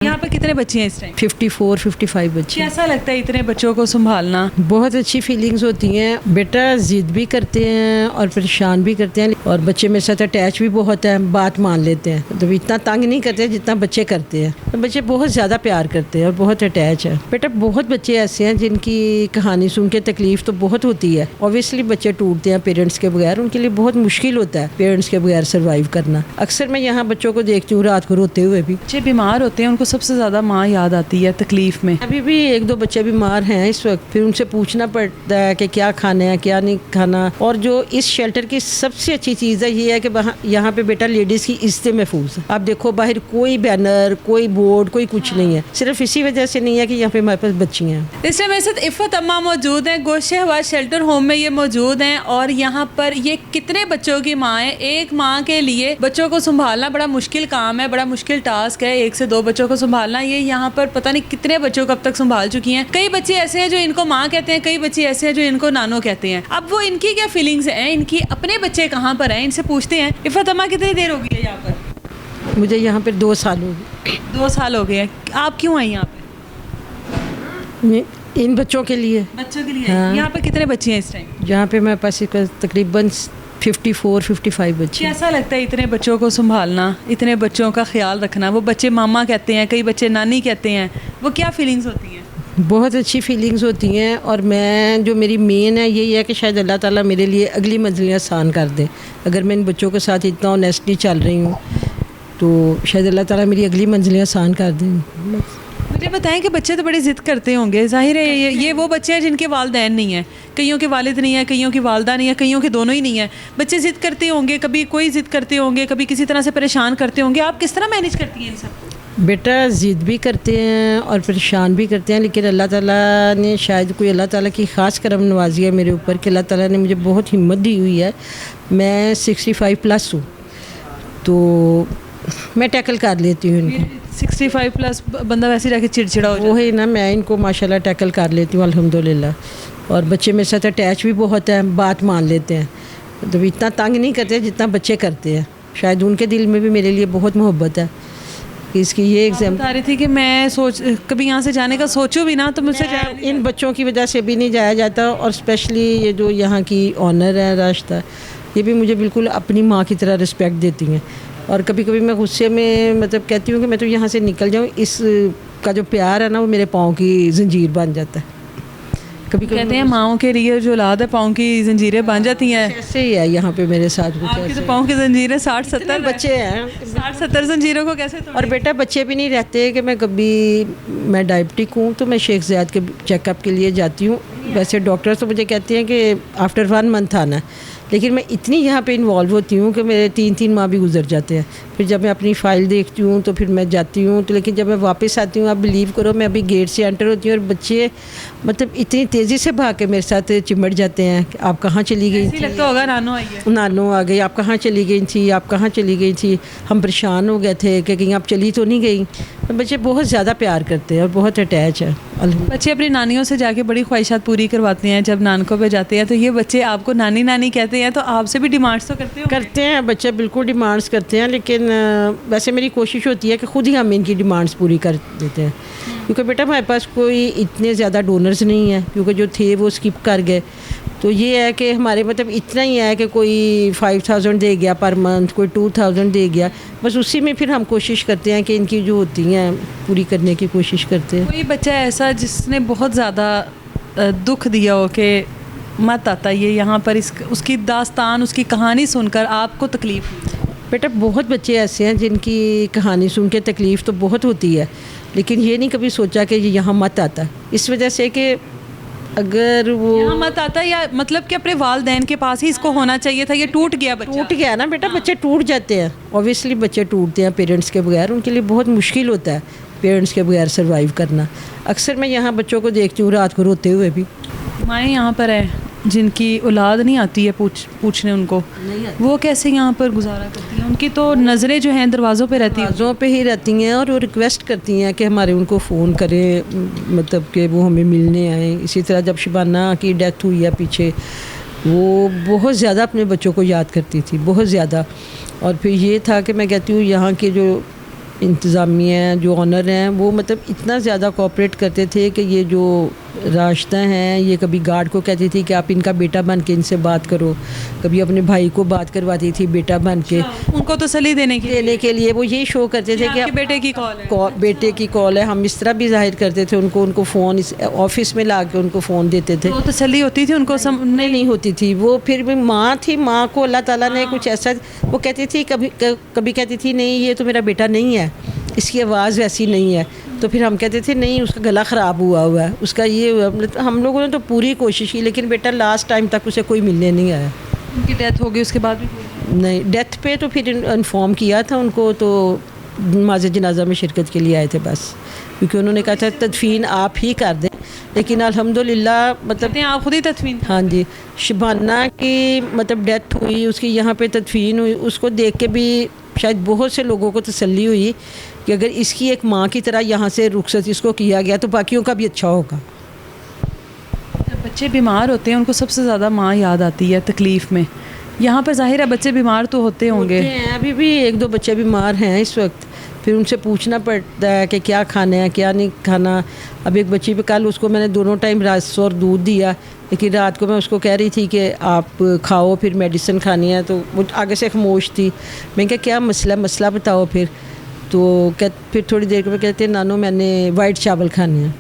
यहाँ पर कितने बच्चे हैं इस टाइम? 54-55 बच्चे। कैसा लगता है इतने बच्चों को संभालना? बहुत अच्छी फीलिंग्स होती हैं। बेटा ज़िद भी करते हैं और परेशान भी करते हैं, और बच्चे मेरे साथ अटैच भी बहुत है, बात मान लेते हैं। तो इतना तंग नहीं करते जितना बच्चे करते हैं। तो बच्चे बहुत ज़्यादा प्यार करते हैं और बहुत अटैच है। बेटा बहुत बच्चे ऐसे हैं जिनकी कहानी सुन के तकलीफ़ तो बहुत होती है। ऑब्वियसली बच्चे टूटते हैं पेरेंट्स के बगैर, उनके लिए बहुत मुश्किल होता है पेरेंट्स के बगैर सर्वाइव करना। अक्सर मैं यहाँ बच्चों को देखती हूँ रात को रोते हुए भी। बच्चे बीमार होते हैं, उनको सबसे ज़्यादा माँ याद आती है तकलीफ़ में। अभी भी 1-2 बच्चे बीमार हैं इस वक्त, फिर उनसे पूछना पड़ता है कि क्या खाना है क्या नहीं खाना। और जो इस शेल्टर की सबसे अच्छी चीज़ है ये है कि यहाँ पे बेटा लेडीज़ की इज्जत महफूज है। आप देखो बाहर कोई बैनर, कोई बोर्ड, कोई कुछ नहीं है। सिर्फ इसी वजह से नहीं है कि यहाँ पे हमारे पास बच्ची हैं। इस टाइम मेरे साथ इफ़त अम्मा मौजूद हैं, गोशे हवा शेल्टर होम में ये मौजूद हैं। और यहाँ पर ये कितने बच्चों की माँ है। एक माँ के लिए बच्चों को संभालना बड़ा मुश्किल काम है, बड़ा मुश्किल टास्क है। 1 से 2 बच्चों को संभालना, ये यहाँ पर पता नहीं कितने बच्चों को अब तक संभाल चुकी हैं। कई बच्चे ऐसे हैं जो इनको माँ कहते हैं, कई बच्चे ऐसे हैं जो इनको नानो कहते हैं। अब वो इनकी क्या फीलिंग्स हैं, इनकी अपने बच्चे कहाँ पर हैं, इनसे पूछते हैं। इफ़त अम्मा कितनी देर हो गई है यहाँ पर? मुझे यहाँ पर 2 साल हो गए। 2 साल हो गए हैं। आप क्यों आई यहाँ पे? इन बच्चों के लिए। बच्चों के लिए? हाँ। यहाँ पर कितने बच्चे हैं इस टाइम? यहाँ पे मेरे पास तकरीबन 54-55 बच्चे। कैसा लगता है इतने बच्चों को संभालना, इतने बच्चों का ख्याल रखना? वो बच्चे मामा कहते हैं, कई बच्चे नानी कहते हैं, वो क्या फीलिंग्स होती हैं? बहुत अच्छी फीलिंग्स होती हैं। और मैं जो मेरी मेन है यही है कि शायद अल्लाह ताला मेरे लिए अगली मंजिलें आसान कर दे। अगर मैं इन बच्चों के साथ इतना ऑनेस्टली चल रही हूँ तो शायद अल्लाह ताला मेरी अगली मंजिलें आसान कर दें। मुझे बताएं कि बच्चे तो बड़ी ज़िद करते होंगे, ज़ाहिर है ये वो बच्चे हैं जिनके वालिदैन नहीं है, कईयों के वालिद नहीं है, कईयों की वालदा नहीं है, कईयों के दोनों ही नहीं है। बच्चे ज़िद करते होंगे, कभी कोई ज़िद करते होंगे, कभी किसी तरह से परेशान करते होंगे। आप किस तरह मैनेज करती हैं इन सब? बेटा ज़िद भी करते हैं और परेशान भी करते हैं, लेकिन अल्लाह ताला ने शायद कोई अल्लाह ताला की ख़ास करम नवाजी है मेरे ऊपर कि अल्लाह ताला ने मुझे बहुत हिम्मत दी हुई है। मैं 65+ हूँ तो मैं टैकल कर लेती हूँ इनको। 65+ बंदा वैसे जाके चिड़चिड़ा हो जाता है। वही ना, मैं इनको माशाल्लाह टैकल कर लेती हूँ अल्हम्दुलिल्लाह। और बच्चे मेरे साथ अटैच भी बहुत है, बात मान लेते हैं। तो इतना तंग नहीं करते जितना बच्चे करते हैं। शायद उनके दिल में भी मेरे लिए बहुत मोहब्बत है। इसकी ये एग्जाम बता रही थी कि मैं कभी यहाँ से जाने का सोचूं भी ना तो मुझसे इन बच्चों की वजह से भी नहीं जाया जाता। और स्पेशली ये जो यहाँ की ऑनर है रास्ता, ये भी मुझे बिल्कुल अपनी माँ की तरह रिस्पेक्ट देती हैं। और कभी कभी मैं गुस्से में मतलब कहती हूँ कि मैं तो यहाँ से निकल जाऊँ, इस का जो प्यार है ना वो मेरे पाँव की जंजीर बन जाता है। कभी कहते हैं माओं के लिए जो औलाद है पाँव की जंजीरें बन जाती हैं। ऐसे ही है यहाँ पे मेरे साथ कुछ आपकी तो पाँव की जंजीरें 60-70 बच्चे हैं, 60-70 जंजीरों को कैसे तोड़ें? और बेटा बच्चे भी नहीं रहते कि मैं डायबिटिक हूँ तो मैं शेख ज़ियाद के चेकअप के लिए जाती हूँ। वैसे डॉक्टर तो मुझे कहते हैं कि आफ्टर 1 मंथ आना है, लेकिन मैं इतनी यहाँ पे इन्वॉल्व होती हूँ कि मेरे 3-3 माह भी गुजर जाते हैं। फिर जब मैं अपनी फ़ाइल देखती हूँ तो फिर मैं जाती हूँ, तो लेकिन जब मैं वापस आती हूँ, आप बिलीव करो मैं अभी गेट से एंटर होती हूँ और बच्चे मतलब इतनी तेज़ी से भाग के मेरे साथ चिमट जाते हैं कि आप कहाँ चली गई थी? लगता होगा नानो आई है। नानो आ गई, आप कहाँ चली गई थी, आप कहाँ चली गई थी? हम परेशान हो गए थे कि कहीं आप चली तो नहीं गई। तो बच्चे बहुत ज़्यादा प्यार करते हैं और बहुत अटैच है। बच्चे अपनी नानियों से जाके बड़ी ख्वाहिशात पूरी करवाते हैं। जब नानकों पे जाते हैं तो ये बच्चे आपको नानी नानी कहते हैं, तो आपसे भी डिमांड्स तो करते हैं बच्चे, बिल्कुल डिमांड्स करते हैं। लेकिन वैसे मेरी कोशिश होती है कि ख़ुद ही हम इनकी डिमांड्स पूरी कर देते हैं, क्योंकि बेटा हमारे पास कोई इतने ज़्यादा डोनर्स नहीं है, क्योंकि जो थे वो स्किप कर गए। तो ये है कि हमारे मतलब इतना ही है कि कोई 5000 दे गया पर मंथ, कोई 2000 दे गया, बस उसी में फिर हम कोशिश करते हैं कि इनकी जो होती हैं पूरी करने की कोशिश करते हैं। कोई बच्चा ऐसा जिसने बहुत ज़्यादा दुख दिया हो कि मत आता ये यहाँ पर, उसकी दास्तान, उसकी कहानी सुनकर आपको तकलीफ़ हुई? बेटा बहुत बच्चे ऐसे हैं जिनकी कहानी सुन के तकलीफ़ तो बहुत होती है, लेकिन ये नहीं कभी सोचा कि ये यहाँ मत आता। इस वजह से कि अगर वो यहाँ मत आता, या मतलब कि अपने वालिदैन के पास ही इसको होना चाहिए था, ये टूट गया बच्चा। टूट गया ना बेटा, बच्चे टूट जाते हैं। ऑब्वियसली बच्चे टूटते हैं पेरेंट्स के बगैर, उनके लिए बहुत मुश्किल होता है पेरेंट्स के बगैर सर्वाइव करना। अक्सर मैं यहाँ बच्चों को देखती हूँ रात को रोते हुए भी। माएँ यहाँ पर है जिनकी औलाद नहीं आती है पूछने उनको, वो कैसे यहाँ पर गुजारा करती हैं? उनकी तो नज़रें जो हैं दरवाज़ों पे रहती हैं, दरवाज़ों पे ही रहती हैं, और वो रिक्वेस्ट करती हैं कि हमारे उनको फ़ोन करें, मतलब कि वो हमें मिलने आएँ। इसी तरह जब शबाना की डेथ हुई है पीछे, वो बहुत ज़्यादा अपने बच्चों को याद करती थी, बहुत ज़्यादा। और फिर ये था कि मैं कहती हूँ यहाँ के जो انتظامیہ جو آنر ہیں وہ مطلب اتنا زیادہ کوآپریٹ کرتے تھے کہ یہ جو راشدہ ہیں یہ کبھی گارڈ کو کہتی تھی کہ آپ ان کا بیٹا بن کے ان سے بات کرو، کبھی اپنے بھائی کو بات کرواتی تھی بیٹا بن کے، ان کو تسلی دینے کے لیے وہ یہی شو کرتے تھے کہ بیٹے کی کال ہے، بیٹے کی کال ہے. ہم اس طرح بھی ظاہر کرتے تھے ان کو فون آفس میں لا کے ان کو فون دیتے تھے. وہ تسلی ہوتی تھی ان کو نہیں ہوتی تھی. وہ پھر بھی ماں تھی، ماں کو اللہ تعالیٰ نے کچھ ایسا وہ کہتی تھی، کبھی کہتی تھی نہیں یہ تو میرا بیٹا نہیں ہے، اس کی آواز ویسی نہیں ہے. تو پھر ہم کہتے تھے نہیں اس کا گلا خراب ہوا ہے، اس کا یہ ہوا. ہم لوگوں نے تو پوری کوشش کی لیکن بیٹا لاسٹ ٹائم تک اسے کوئی ملنے نہیں آیا. ان کی ڈیتھ ہو گئی اس کے بعد بھی نہیں، ڈیتھ پہ تو پھر انفارم کیا تھا ان کو، تو نماز جنازہ میں شرکت کے لیے آئے تھے بس، کیونکہ انہوں نے کہا تھا تدفین آپ ہی کر دیں. لیکن الحمدللہ مطلب آپ خود ہی تدفین. ہاں جی، شبانہ کی مطلب ڈیتھ ہوئی، اس کی یہاں پہ تدفین ہوئی. اس کو دیکھ کے بھی شاید بہت سے لوگوں کو تسلی ہوئی کہ اگر اس کی ایک ماں کی طرح یہاں سے رخصت اس کو کیا گیا تو باقیوں کا بھی اچھا ہوگا. جب بچے بیمار ہوتے ہیں ان کو سب سے زیادہ ماں یاد آتی ہے تکلیف میں. یہاں پر ظاہر ہے بچے بیمار تو ہوتے ہوں گے، ابھی بھی ایک دو بچے بیمار ہیں اس وقت. پھر ان سے پوچھنا پڑتا ہے کہ کیا کھانا ہے کیا نہیں کھانا. اب ایک بچی پہ کل اس کو میں نے دونوں ٹائم رس اور دودھ دیا، لیکن رات کو میں اس کو کہہ رہی تھی کہ آپ کھاؤ پھر میڈیسن کھانی ہے، تو وہ آگے سے خاموش تھی. میں نے کہا کیا مسئلہ بتاؤ پھر. تو پھر تھوڑی دیر کے کہتے ہیں نانو میں نے وائٹ چاول کھانے ہیں.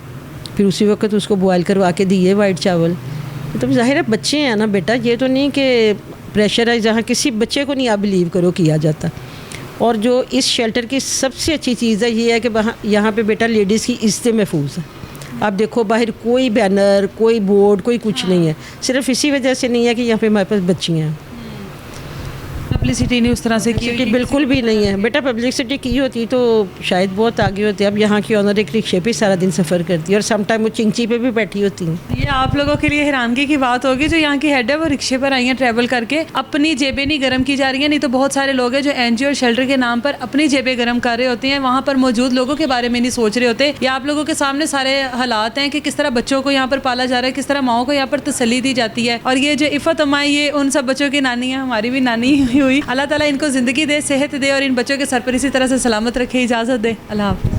پھر اسی وقت اس کو بوائل کروا کے دیے وائٹ چاول. تو ظاہر ہے بچے ہیں نا بیٹا، یہ تو نہیں کہ پریشر ہے جہاں کسی بچے کو نہیں آپ بلیو کرو کیا جاتا. اور جو اس شیلٹر کی سب سے اچھی چیز ہے یہ ہے کہ یہاں پہ بیٹا لیڈیز کی عزتیں محفوظ ہیں. آپ دیکھو باہر کوئی بینر کوئی بورڈ کوئی کچھ نہیں ہے، صرف اسی وجہ سے نہیں ہے کہ یہاں پہ ہمارے پاس بچیاں ہیں. پبلسٹی نہیں اس طرح سے کی، بالکل بھی نہیں ہے. بیٹا پبلسٹی کی ہوتی تو شاید بہت آگے ہوتے. اب یہاں کی آنر ایک رکشے پہ سارا دن سفر کرتی ہے اور سم ٹائم وہ چنچی پہ بھی بیٹھی ہوتی ہیں. یہ آپ لوگوں کے لیے حیرانگی کی بات ہوگی جو یہاں کی ہیڈ ہے وہ رکشے پر آئی ہیں ٹریول کر کے. اپنی جیبیں نہیں گرم کی جا رہی ہیں، نہیں تو بہت سارے لوگ ہیں جو این جی او اور شیلٹر کے نام پر اپنی جیبیں گرم کر رہے ہوتے ہیں، وہاں پر موجود لوگوں کے بارے میں نہیں سوچ رہے ہوتے. یا آپ لوگوں کے سامنے سارے حالات ہیں کہ کس طرح بچوں کو یہاں پر پالا جا رہا ہے، کس طرح ماؤں کو یہاں پر تسلی دی جاتی ہے. اور یہ جو عفت اماں یہ ان سب بچوں کی نانی ہے، ہماری بھی نانی ہوئی. اللہ تعالیٰ ان کو زندگی دے، صحت دے اور ان بچوں کے سر پر اسی طرح سے سلامت رکھے. اجازت دے. اللہ حافظ.